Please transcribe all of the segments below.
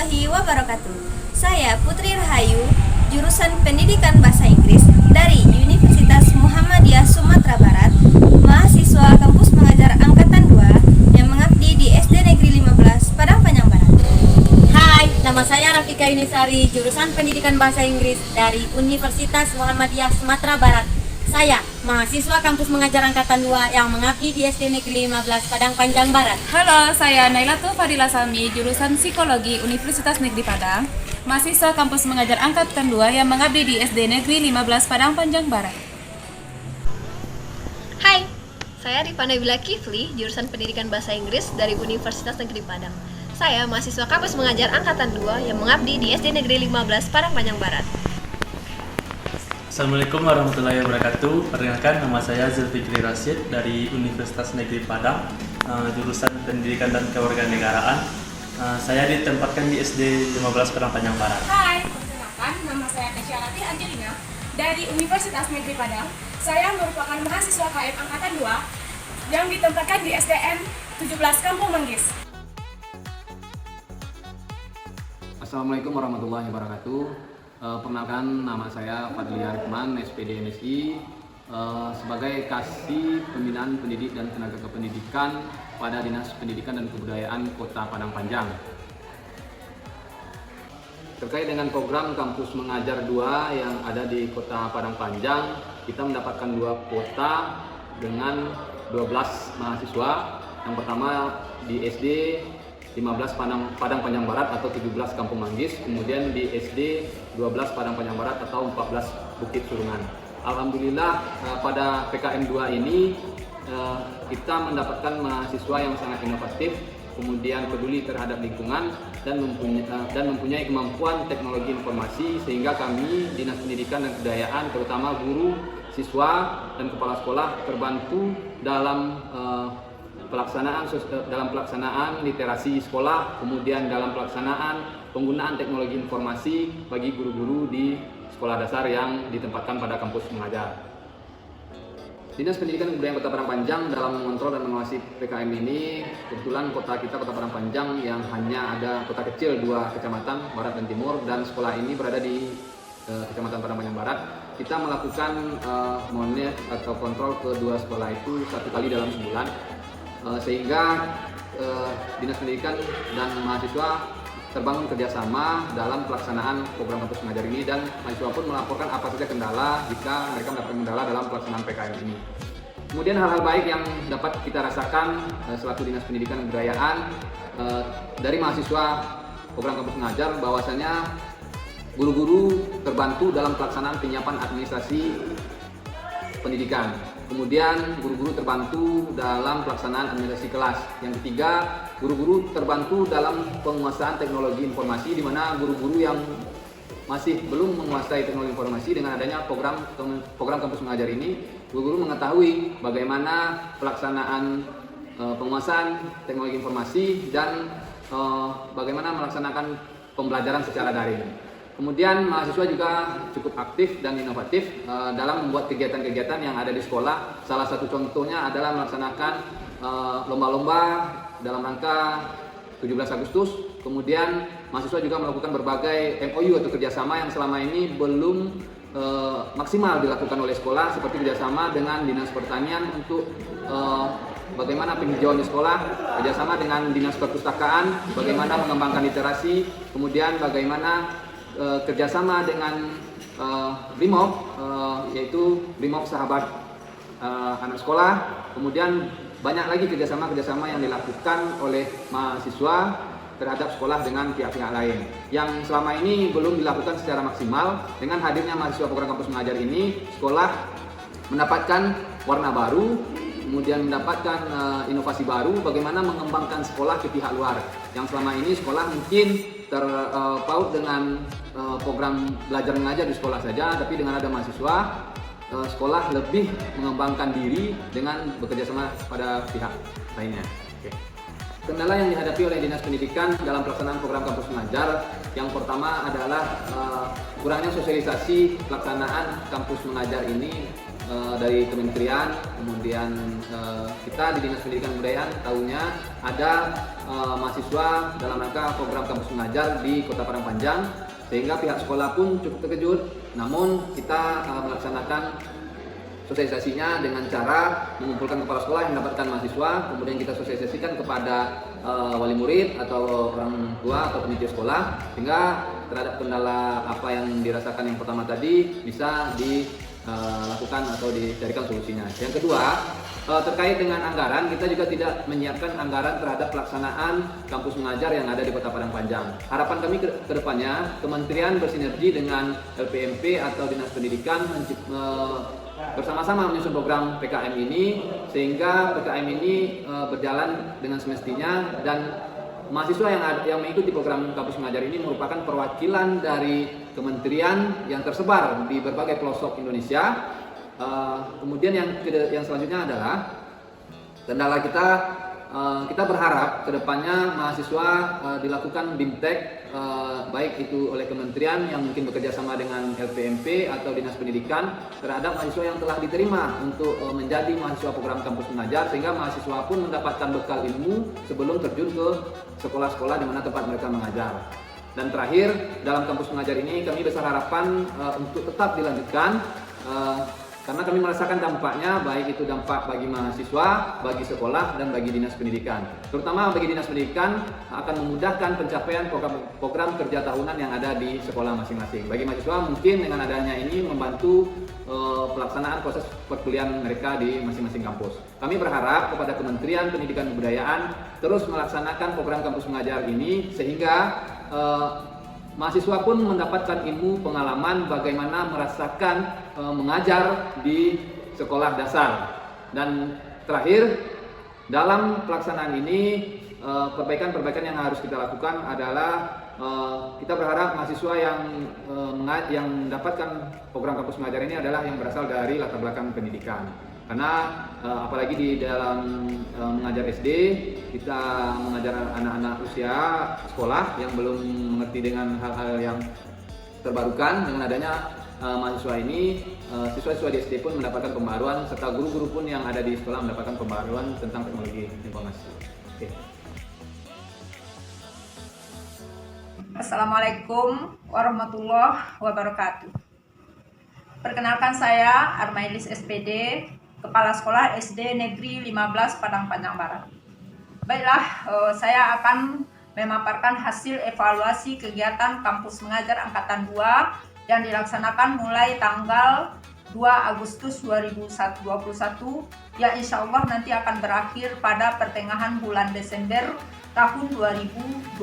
warahmatullahi wabarakatuh. Saya Putri Rahayu, jurusan Pendidikan Bahasa Inggris dari Universitas Muhammadiyah Sumatera Barat, mahasiswa kampus mengajar angkatan 2 yang mengabdi di SD Negeri 15 Padang Panjang Barat. Hai, nama saya Rafika Yunisari, jurusan Pendidikan Bahasa Inggris dari Universitas Muhammadiyah Sumatera Barat. Saya, mahasiswa kampus mengajar angkatan 2 yang mengabdi di SD Negeri 15 Padang Panjang Barat. Halo, saya Nailatul Fadila Salmi, jurusan Psikologi Universitas Negeri Padang, mahasiswa kampus mengajar angkatan 2 yang mengabdi di SD Negeri 15 Padang Panjang Barat. Hai, saya Rifana Bila Kifli, jurusan Pendidikan Bahasa Inggris dari Universitas Negeri Padang. Saya mahasiswa kampus mengajar angkatan 2 yang mengabdi di SD Negeri 15 Padang Panjang Barat. Assalamualaikum warahmatullahi wabarakatuh. Perkenalkan, nama saya Zulfikri Rashid dari Universitas Negeri Padang, jurusan Pendidikan dan Kewarganegaraan. Saya ditempatkan di SD 15 Padang Panjang Barat. Hai, perkenalkan, nama saya Kasyarati Angelina dari Universitas Negeri Padang. Saya merupakan mahasiswa KM Angkatan 2 yang ditempatkan di SDN 17 Kampung Manggis. Assalamualaikum warahmatullahi wabarakatuh. Perkenalkan, nama saya Fadli Arifman, SPD MSI, sebagai Kasih Pembinaan Pendidik dan Tenaga Kependidikan pada Dinas Pendidikan dan Kebudayaan Kota Padang Panjang. Terkait dengan program Kampus Mengajar 2 yang ada di Kota Padang Panjang, kita mendapatkan 2 kuota dengan 12 mahasiswa. Yang pertama di SD 15 Padang Panjang Barat atau 17 Kampung Manggis, kemudian di SD 12 Padang Panjang Barat atau 14 Bukit Surungan. Alhamdulillah pada PKM 2 ini kita mendapatkan mahasiswa yang sangat inovatif, kemudian peduli terhadap lingkungan dan mempunyai kemampuan teknologi informasi, sehingga kami Dinas Pendidikan dan Kebudayaan, terutama guru, siswa dan kepala sekolah terbantu dalam pelaksanaan literasi sekolah, kemudian dalam pelaksanaan penggunaan teknologi informasi bagi guru-guru di sekolah dasar yang ditempatkan pada kampus mengajar. Dinas Pendidikan dan Kebudayaan Kota Padang Panjang dalam mengontrol dan mengawasi PKM ini, kebetulan kota kita, Kota Padang Panjang, yang hanya ada kota kecil 2 kecamatan, Barat dan Timur, dan sekolah ini berada di Kecamatan Padang Panjang Barat. Kita melakukan monitor atau kontrol kedua sekolah itu 1 kali dalam sebulan, sehingga Dinas Pendidikan dan mahasiswa terbangun kerjasama dalam pelaksanaan program kampus mengajar ini, dan mahasiswa pun melaporkan apa saja kendala jika mereka mendapatkan kendala dalam pelaksanaan PKM ini. Kemudian hal-hal baik yang dapat kita rasakan selaku Dinas Pendidikan dan Kebudayaan dari mahasiswa program kampus mengajar, bahwasanya guru-guru terbantu dalam pelaksanaan penyiapan administrasi pendidikan. Kemudian guru-guru terbantu dalam pelaksanaan administrasi kelas. Yang ketiga, guru-guru terbantu dalam penguasaan teknologi informasi, di mana guru-guru yang masih belum menguasai teknologi informasi, dengan adanya program kampus mengajar ini, guru-guru mengetahui bagaimana pelaksanaan penguasaan teknologi informasi dan bagaimana melaksanakan pembelajaran secara daring. Kemudian mahasiswa juga cukup aktif dan inovatif dalam membuat kegiatan-kegiatan yang ada di sekolah. Salah satu contohnya adalah melaksanakan lomba-lomba dalam rangka 17 Agustus. Kemudian mahasiswa juga melakukan berbagai MOU atau kerjasama yang selama ini belum maksimal dilakukan oleh sekolah, seperti kerjasama dengan Dinas Pertanian untuk bagaimana penghijauan di sekolah, kerjasama dengan Dinas Perpustakaan, bagaimana mengembangkan literasi, kemudian bagaimana kerjasama dengan BRIMOB, yaitu BRIMOB Sahabat Anak Sekolah. Kemudian banyak lagi kerjasama yang dilakukan oleh mahasiswa terhadap sekolah dengan pihak-pihak lain, yang selama ini belum dilakukan secara maksimal. Dengan hadirnya mahasiswa program kampus mengajar ini, sekolah mendapatkan warna baru, kemudian mendapatkan inovasi baru, bagaimana mengembangkan sekolah ke pihak luar. Yang selama ini sekolah mungkin terpaut dengan program belajar mengajar di sekolah saja, tapi dengan ada mahasiswa, sekolah lebih mengembangkan diri dengan bekerja sama pada pihak lainnya. Oke. Kendala yang dihadapi oleh Dinas Pendidikan dalam pelaksanaan program kampus mengajar, yang pertama adalah kurangnya sosialisasi pelaksanaan kampus mengajar ini dari kementerian. Kemudian kita di Dinas Pendidikan Kebudayaan tahunya ada mahasiswa dalam rangka program kampus mengajar di Kota Padang Panjang, sehingga pihak sekolah pun cukup terkejut. Namun kita melaksanakan sosialisasinya dengan cara mengumpulkan kepala sekolah yang mendapatkan mahasiswa, kemudian kita sosialisasikan kepada wali murid atau orang tua atau panitia sekolah, sehingga terhadap kendala apa yang dirasakan yang pertama tadi bisa dilakukan atau dicarikan solusinya. Yang kedua, terkait dengan anggaran, kita juga tidak menyiapkan anggaran terhadap pelaksanaan kampus mengajar yang ada di Kota Padang Panjang. Harapan kami ke depannya, kementerian bersinergi dengan LPMP atau Dinas Pendidikan bersama-sama menyusun program PKM ini, sehingga PKM ini berjalan dengan semestinya, dan mahasiswa yang mengikuti program kampus mengajar ini merupakan perwakilan dari kementerian yang tersebar di berbagai pelosok Indonesia. Kemudian yang selanjutnya adalah kendala kita berharap kedepannya mahasiswa dilakukan BIMTEK, baik itu oleh kementerian yang mungkin bekerja sama dengan LPMP atau Dinas Pendidikan terhadap mahasiswa yang telah diterima untuk menjadi mahasiswa program kampus mengajar, sehingga mahasiswa pun mendapatkan bekal ilmu sebelum terjun ke sekolah-sekolah di mana tempat mereka mengajar. Dan terakhir, dalam kampus mengajar ini kami besar harapan untuk tetap dilanjutkan, karena kami merasakan dampaknya, baik itu dampak bagi mahasiswa, bagi sekolah, dan bagi Dinas Pendidikan. Terutama bagi Dinas Pendidikan akan memudahkan pencapaian program kerja tahunan yang ada di sekolah masing-masing. Bagi mahasiswa mungkin dengan adanya ini membantu pelaksanaan proses perkuliahan mereka di masing-masing kampus. Kami berharap kepada Kementerian Pendidikan dan Kebudayaan terus melaksanakan program kampus mengajar ini, sehingga mahasiswa pun mendapatkan ilmu pengalaman bagaimana merasakan mengajar di sekolah dasar. Dan terakhir, dalam pelaksanaan ini perbaikan-perbaikan yang harus kita lakukan adalah kita berharap mahasiswa yang mendapatkan program kampus mengajar ini adalah yang berasal dari latar belakang pendidikan. Karena apalagi di dalam mengajar SD, kita mengajar anak-anak usia sekolah yang belum mengerti dengan hal-hal yang terbarukan. Dengan adanya mahasiswa ini, siswa-siswa di SD pun mendapatkan pembaruan, serta guru-guru pun yang ada di sekolah mendapatkan pembaruan tentang teknologi informasi. Oke. Assalamualaikum warahmatullahi wabarakatuh. Perkenalkan, saya Armailis SPD, Kepala Sekolah SD Negeri 15 Padang Panjang Barat. Baiklah, saya akan memaparkan hasil evaluasi kegiatan kampus mengajar Angkatan 2 yang dilaksanakan mulai tanggal 2 Agustus 2021 yang insya Allah nanti akan berakhir pada pertengahan bulan Desember tahun 2021.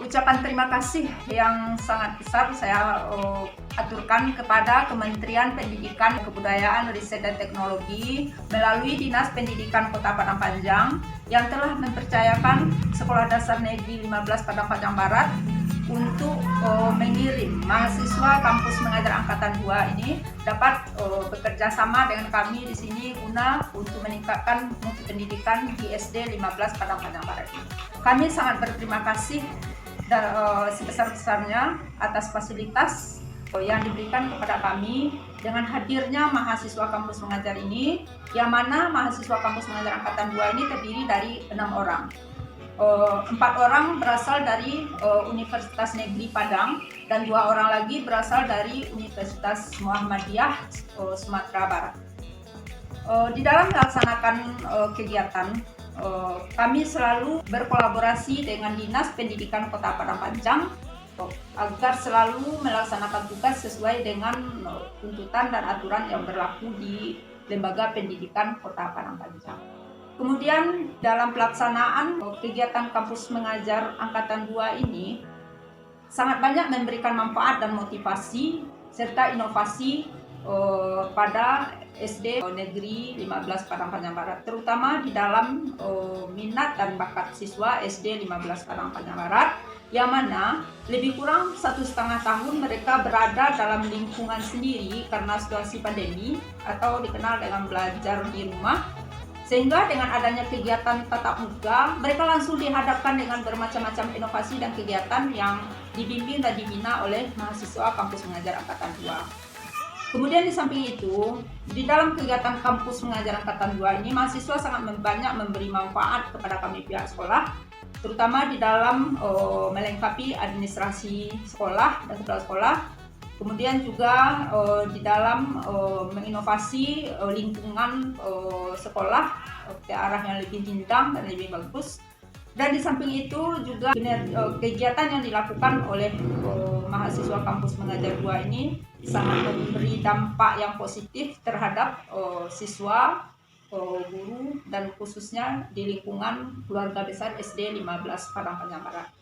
Ucapan terima kasih yang sangat besar saya aturkan kepada Kementerian Pendidikan, Kebudayaan, Riset dan Teknologi melalui Dinas Pendidikan Kota Padang Panjang yang telah mempercayakan Sekolah Dasar Negeri 15 Padang Panjang Barat untuk mengirim mahasiswa kampus mengajar Angkatan 2 ini dapat bekerja sama dengan kami di sini guna untuk meningkatkan mutu pendidikan di SD 15 Padang Panjang Barat. Kami sangat berterima kasih dan sebesar-besarnya atas fasilitas yang diberikan kepada kami dengan hadirnya mahasiswa kampus mengajar ini, yang mana mahasiswa kampus mengajar Angkatan 2 ini terdiri dari 6 orang. 4 orang berasal dari Universitas Negeri Padang dan 2 orang lagi berasal dari Universitas Muhammadiyah Sumatera Barat. Di dalam melaksanakan kegiatan, kami selalu berkolaborasi dengan Dinas Pendidikan Kota Padang Panjang agar selalu melaksanakan tugas sesuai dengan tuntutan dan aturan yang berlaku di Lembaga Pendidikan Kota Padang Panjang. Kemudian dalam pelaksanaan kegiatan kampus mengajar Angkatan 2 ini sangat banyak memberikan manfaat dan motivasi serta inovasi pada SD Negeri 15 Padang Panjang Barat, terutama di dalam minat dan bakat siswa SD 15 Padang Panjang Barat, yang mana lebih kurang 1,5 tahun mereka berada dalam lingkungan sendiri karena situasi pandemi atau dikenal dengan belajar di rumah, Sehingga dengan adanya kegiatan tatap muka, mereka langsung dihadapkan dengan bermacam-macam inovasi dan kegiatan yang dibimbing dan dibina oleh mahasiswa kampus mengajar angkatan 2. Kemudian di samping itu, di dalam kegiatan kampus mengajar angkatan 2 ini, mahasiswa sangat banyak memberi manfaat kepada kami pihak sekolah, terutama di dalam melengkapi administrasi sekolah dan kepala sekolah. Kemudian juga di dalam menginovasi lingkungan sekolah ke arah yang lebih rindang dan lebih bagus. Dan di samping itu juga kegiatan yang dilakukan oleh mahasiswa kampus mengajar 2 ini sangat memberi dampak yang positif terhadap siswa, guru, dan khususnya di lingkungan keluarga besar SD 15 Padang Panjang Barat.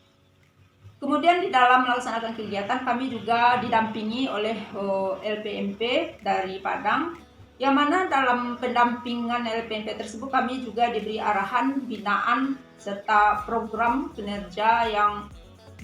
Kemudian di dalam melaksanakan kegiatan kami juga didampingi oleh LPMP dari Padang, yang mana dalam pendampingan LPMP tersebut kami juga diberi arahan, binaan, serta program kinerja yang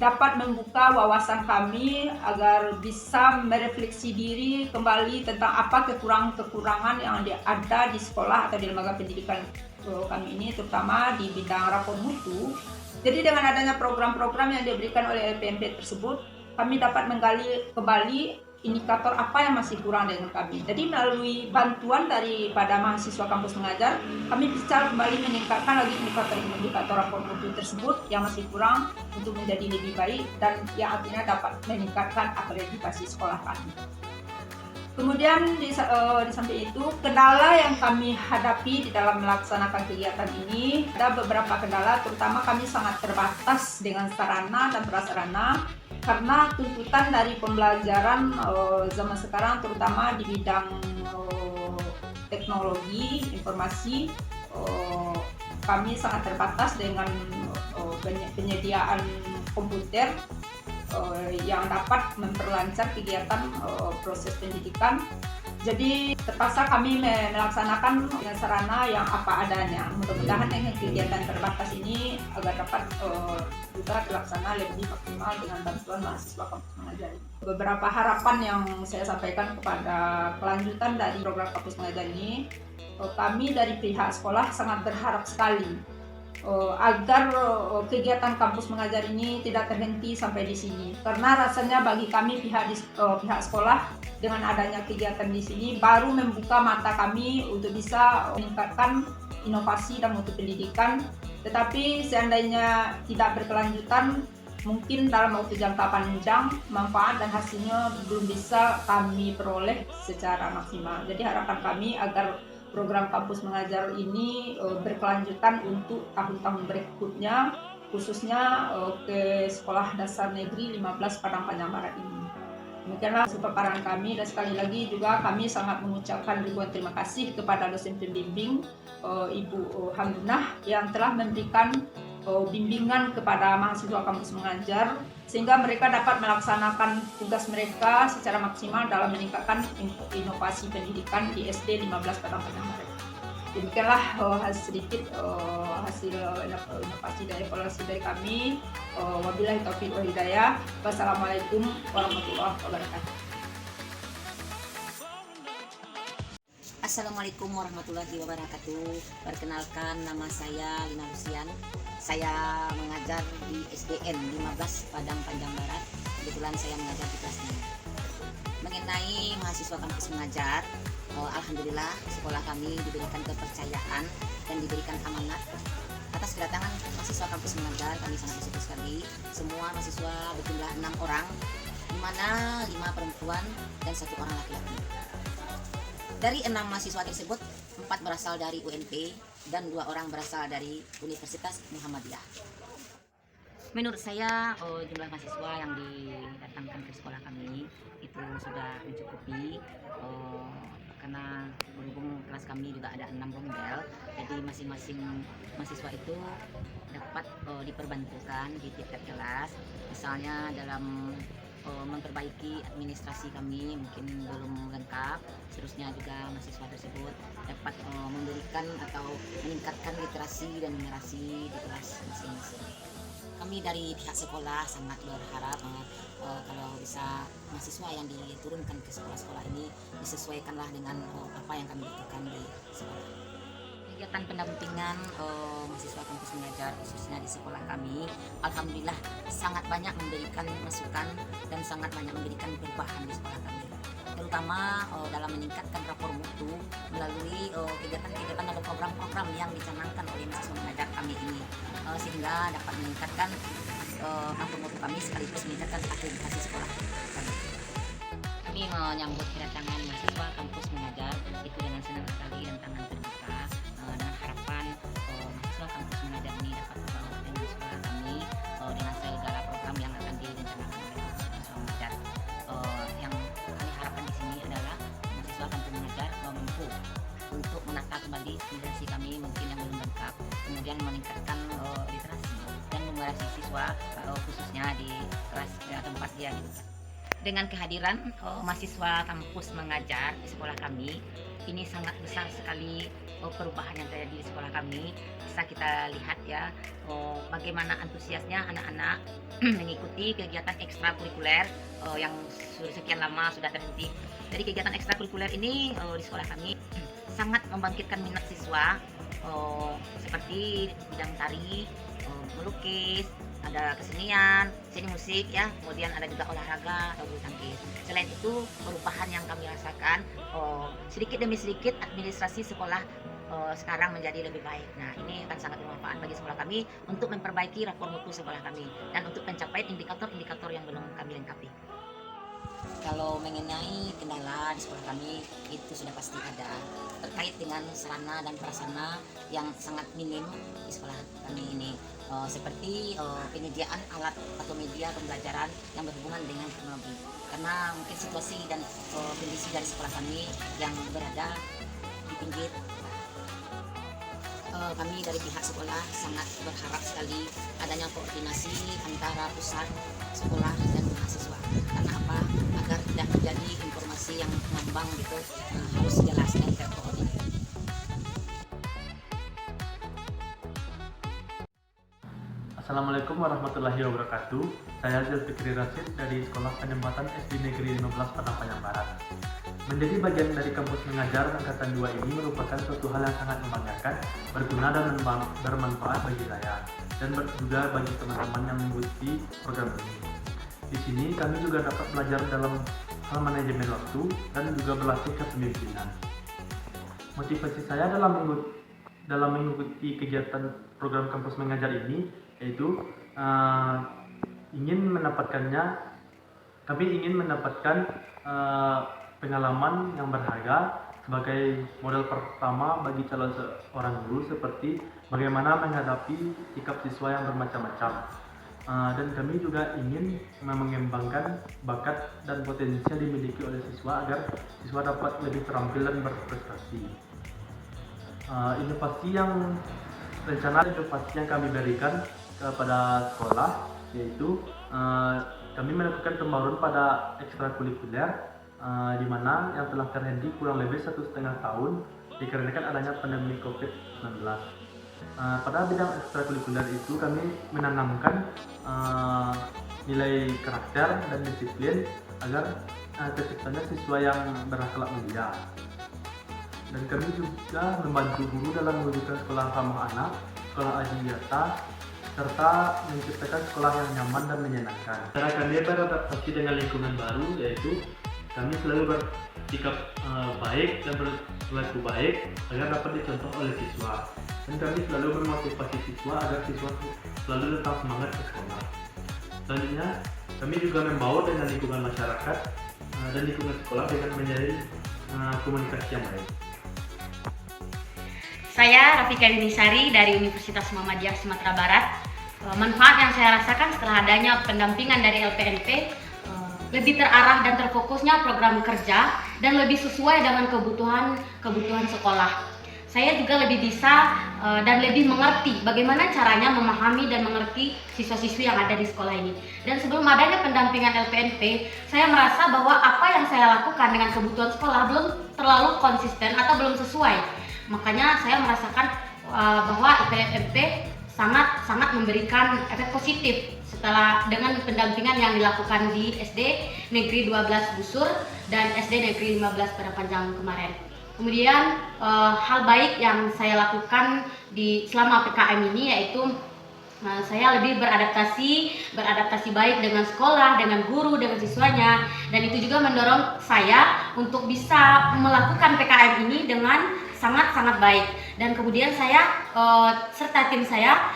dapat membuka wawasan kami agar bisa merefleksi diri kembali tentang apa kekurangan-kekurangan yang ada di sekolah atau di lembaga pendidikan kami ini, terutama di bidang rapor mutu. Jadi dengan adanya program-program yang diberikan oleh LPMP tersebut, kami dapat menggali kembali indikator apa yang masih kurang dengan kami. Jadi melalui bantuan daripada mahasiswa kampus mengajar, kami bisa kembali meningkatkan lagi indikator rapor mutu tersebut yang masih kurang untuk menjadi lebih baik dan yang artinya dapat meningkatkan akreditasi sekolah kami. Kemudian di samping itu, kendala yang kami hadapi di dalam melaksanakan kegiatan ini, ada beberapa kendala, terutama kami sangat terbatas dengan sarana dan prasarana karena tuntutan dari pembelajaran zaman sekarang, terutama di bidang teknologi informasi, kami sangat terbatas dengan penyediaan komputer yang dapat memperlancar kegiatan proses pendidikan. Jadi terpaksa kami melaksanakan dengan sarana yang apa adanya. Mudah-mudahan dengan kegiatan terbatas ini agar dapat juga terlaksana lebih maksimal dengan bantuan mahasiswa kampus mengajar. Beberapa harapan yang saya sampaikan kepada kelanjutan dari program kampus mengajar ini, kami dari pihak sekolah sangat berharap sekali agar kegiatan kampus mengajar ini tidak terhenti sampai di sini, karena rasanya bagi kami pihak sekolah dengan adanya kegiatan di sini baru membuka mata kami untuk bisa meningkatkan inovasi dan mutu pendidikan. Tetapi seandainya tidak berkelanjutan, mungkin dalam waktu jangka panjang manfaat dan hasilnya belum bisa kami peroleh secara maksimal. Jadi harapan kami agar program kampus mengajar ini berkelanjutan untuk tahun-tahun berikutnya, khususnya ke Sekolah Dasar Negeri 15 Padang Panjang Barat ini. Demikianlah paparan kami, dan sekali lagi juga kami sangat mengucapkan ribuan terima kasih kepada dosen pembimbing Ibu Hamdunah yang telah memberikan bimbingan kepada mahasiswa kampus mengajar sehingga mereka dapat melaksanakan tugas mereka secara maksimal dalam meningkatkan inovasi pendidikan di SD 15 Padang Panjang Barat. Demikianlah sedikit hasil inovasi dan evaluasi dari kami. Wabillahi taufiq wal hidayah. Wassalamualaikum warahmatullahi wabarakatuh. Assalamualaikum warahmatullahi wabarakatuh. Perkenalkan, nama saya Lina Lucian. Saya mengajar di SDN 15 Padang Panjang Barat. Kebetulan saya mengajar di kelas 6. Mengenai mahasiswa kampus mengajar, alhamdulillah sekolah kami diberikan kepercayaan dan diberikan amanat. Atas kedatangan mahasiswa kampus mengajar, kami sangat bersyukur sekali. Semua mahasiswa berjumlah 6 orang, di mana 5 perempuan dan 1 orang laki-laki. Dari 6 mahasiswa tersebut, 4 berasal dari UNP dan 2 orang berasal dari Universitas Muhammadiyah. Menurut saya jumlah mahasiswa yang didatangkan ke sekolah kami itu sudah mencukupi, karena berhubung kelas kami juga ada 6 rombel, jadi masing-masing mahasiswa itu dapat diperbantukan di tingkat kelas. Misalnya dalam memperbaiki administrasi kami mungkin belum lengkap, seterusnya juga mahasiswa tersebut dapat memberikan atau meningkatkan literasi dan numerasi di kelas masing-masing. Kami dari pihak sekolah sangat berharap kalau bisa mahasiswa yang diturunkan ke sekolah-sekolah ini disesuaikanlah dengan apa yang kami butuhkan di sekolah. Kegiatan pendampingan mahasiswa kampus mengajar khususnya di sekolah kami, alhamdulillah sangat banyak memberikan masukan dan sangat banyak memberikan perubahan di sekolah kami, terutama dalam meningkatkan rapor mutu melalui kegiatan-kegiatan atau program-program yang dicanangkan oleh mahasiswa mengajar kami ini, sehingga dapat meningkatkan rapor mutu kami sekaligus meningkatkan akreditasi sekolah kami. Kami menyambut kedatangan mahasiswa kampus mengajar itu dengan senang sekali dan tangan terbuka, dengan harapan mahasiswa kampus mengajar ini dapat membawa dengan sekolah kami dengan segala program yang akan direncanakan oleh mahasiswa mengajar. Yang kami harapkan di sini adalah mahasiswa kampus mengajar mampu untuk menata kembali organisasi kami mungkin yang belum lengkap, kemudian meningkatkan literasi dan numerasi siswa khususnya di kelas tempat dia gitu. Dengan kehadiran mahasiswa kampus mengajar di sekolah kami, ini sangat besar sekali perubahan yang terjadi di sekolah kami. Bisa kita lihat ya bagaimana antusiasnya anak-anak mengikuti kegiatan ekstrakurikuler yang sekian lama sudah terhenti. Jadi kegiatan ekstrakurikuler ini di sekolah kami sangat membangkitkan minat siswa seperti bidang tari, melukis, ada kesenian, seni musik ya, kemudian ada juga olahraga atau bulu tangkis. Selain itu perubahan yang kami rasakan sedikit demi sedikit administrasi sekolah sekarang menjadi lebih baik. Nah ini akan sangat bermanfaat bagi sekolah kami untuk memperbaiki rapor mutu sekolah kami dan untuk mencapai indikator-indikator yang belum kami lengkapi. Kalau mengenai kendala di sekolah kami itu sudah pasti ada terkait dengan sarana dan prasarana yang sangat minim di sekolah kami ini, seperti penyediaan alat atau media pembelajaran yang berhubungan dengan teknologi, karena mungkin situasi dan kondisi dari sekolah kami yang berada di pinggir. Kami dari pihak sekolah sangat berharap sekali adanya koordinasi antara pusat sekolah dan mahasiswa. Karena apa? Agar tidak terjadi informasi yang ngambang gitu, harus jelas dan terkoordinir. Assalamualaikum warahmatullahi wabarakatuh. Saya Zulfikri Rasid dari Sekolah Penempatan SD Negeri 15 Padang Panjang Barat. Menjadi bagian dari kampus mengajar angkatan 2 ini merupakan suatu hal yang sangat membanggakan, berguna dan bermanfaat bagi saya dan juga bagi teman-teman yang mengikuti program ini. Di sini kami juga dapat belajar dalam hal manajemen waktu dan juga berlatih kepemimpinan. Motivasi saya dalam mengikuti kegiatan program kampus mengajar ini yaitu kami ingin mendapatkan pengalaman yang berharga sebagai modal pertama bagi calon seorang guru, seperti bagaimana menghadapi sikap siswa yang bermacam-macam. Dan kami juga ingin mengembangkan bakat dan potensi yang dimiliki oleh siswa agar siswa dapat lebih terampil dan berprestasi. Rencana inovasi yang kami berikan kepada sekolah yaitu kami melakukan pembaruan pada ekstrakurikuler, di mana yang telah terhenti kurang lebih 1,5 tahun dikarenakan adanya pandemi COVID-19. Pada bidang ekstrakurikuler itu kami menanamkan nilai karakter dan disiplin agar terciptanya siswa yang berakhlak mulia. Dan kami juga membantu guru dalam mewujudkan sekolah ramah anak, sekolah adiwiyata, serta menciptakan sekolah yang nyaman dan menyenangkan. Cara kami beradaptasi dengan lingkungan baru yaitu kami selalu bersikap baik dan berlaku baik agar dapat dicontoh oleh siswa. Dan kami selalu memotivasi siswa agar siswa selalu tetap semangat ke sekolah. Selanjutnya, kami juga membaur dengan lingkungan masyarakat dan lingkungan sekolah dengan menjalin komunikasi yang baik. Saya Rafika Yunisari dari Universitas Muhammadiyah Sumatera Barat. Manfaat yang saya rasakan setelah adanya pendampingan dari LPNP lebih terarah dan terfokusnya program kerja dan lebih sesuai dengan kebutuhan sekolah. Saya juga lebih bisa dan lebih mengerti bagaimana caranya memahami dan mengerti siswa-siswi yang ada di sekolah ini. Dan sebelum adanya pendampingan LPNP, saya merasa bahwa apa yang saya lakukan dengan kebutuhan sekolah belum terlalu konsisten atau belum sesuai. Makanya saya merasakan bahwa LPNP sangat memberikan efek positif setelah dengan pendampingan yang dilakukan di SD Negeri 12 Busur dan SD Negeri 15 Padang Panjang kemarin. Kemudian hal baik yang saya lakukan selama PKM ini yaitu saya lebih beradaptasi baik dengan sekolah, dengan guru, dengan siswanya, dan itu juga mendorong saya untuk bisa melakukan PKM ini dengan sangat-sangat baik. Dan kemudian saya serta tim saya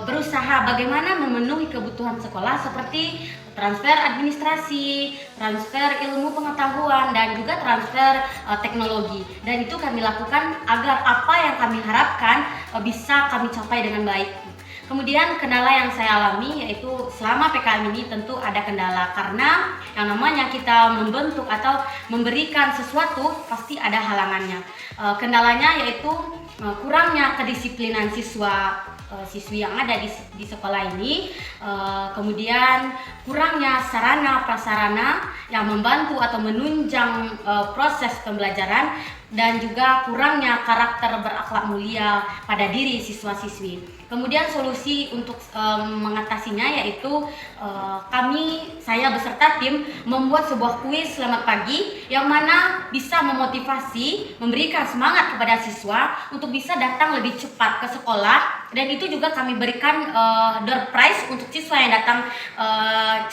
berusaha bagaimana memenuhi kebutuhan sekolah seperti transfer administrasi, transfer ilmu pengetahuan, dan juga transfer teknologi. Dan itu kami lakukan agar apa yang kami harapkan bisa kami capai dengan baik. Kemudian kendala yang saya alami yaitu selama PKM ini tentu ada kendala, karena yang namanya kita membentuk atau memberikan sesuatu pasti ada halangannya. Kendalanya yaitu kurangnya kedisiplinan siswi yang ada di sekolah ini, kemudian kurangnya sarana prasarana yang membantu atau menunjang proses pembelajaran, dan juga kurangnya karakter berakhlak mulia pada diri siswa-siswi. Kemudian solusi untuk mengatasinya yaitu saya beserta tim membuat sebuah kuis selamat pagi yang mana bisa memotivasi, memberikan semangat kepada siswa untuk bisa datang lebih cepat ke sekolah, dan itu juga kami berikan door prize untuk siswa yang datang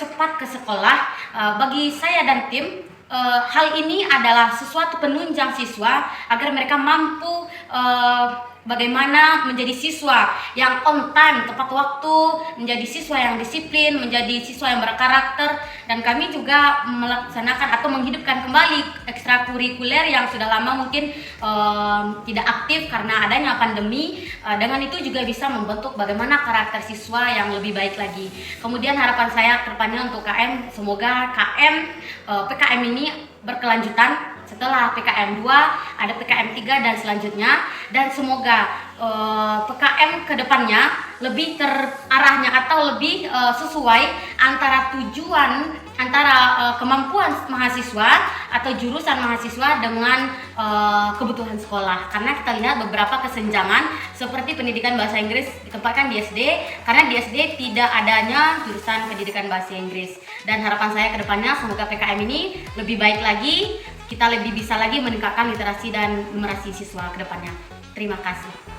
cepat ke sekolah. Bagi saya dan tim, hal ini adalah sesuatu penunjang siswa agar mereka mampu bagaimana menjadi siswa yang on time, tepat waktu, menjadi siswa yang disiplin, menjadi siswa yang berkarakter. Dan kami juga melaksanakan atau menghidupkan kembali ekstrakurikuler yang sudah lama mungkin tidak aktif karena adanya pandemi. Dengan itu juga bisa membentuk bagaimana karakter siswa yang lebih baik lagi. Kemudian harapan saya ke depannya untuk KM, semoga PKM ini berkelanjutan. Setelah PKM 2 ada PKM 3 dan selanjutnya, dan semoga PKM kedepannya lebih terarahnya atau lebih sesuai antara tujuan, antara kemampuan mahasiswa atau jurusan mahasiswa dengan kebutuhan sekolah. Karena kita lihat beberapa kesenjangan seperti pendidikan bahasa Inggris ditempatkan di SD, karena di SD tidak adanya jurusan pendidikan bahasa Inggris. Dan harapan saya kedepannya semoga PKM ini lebih baik lagi, kita lebih bisa lagi meningkatkan literasi dan numerasi siswa ke depannya. Terima kasih.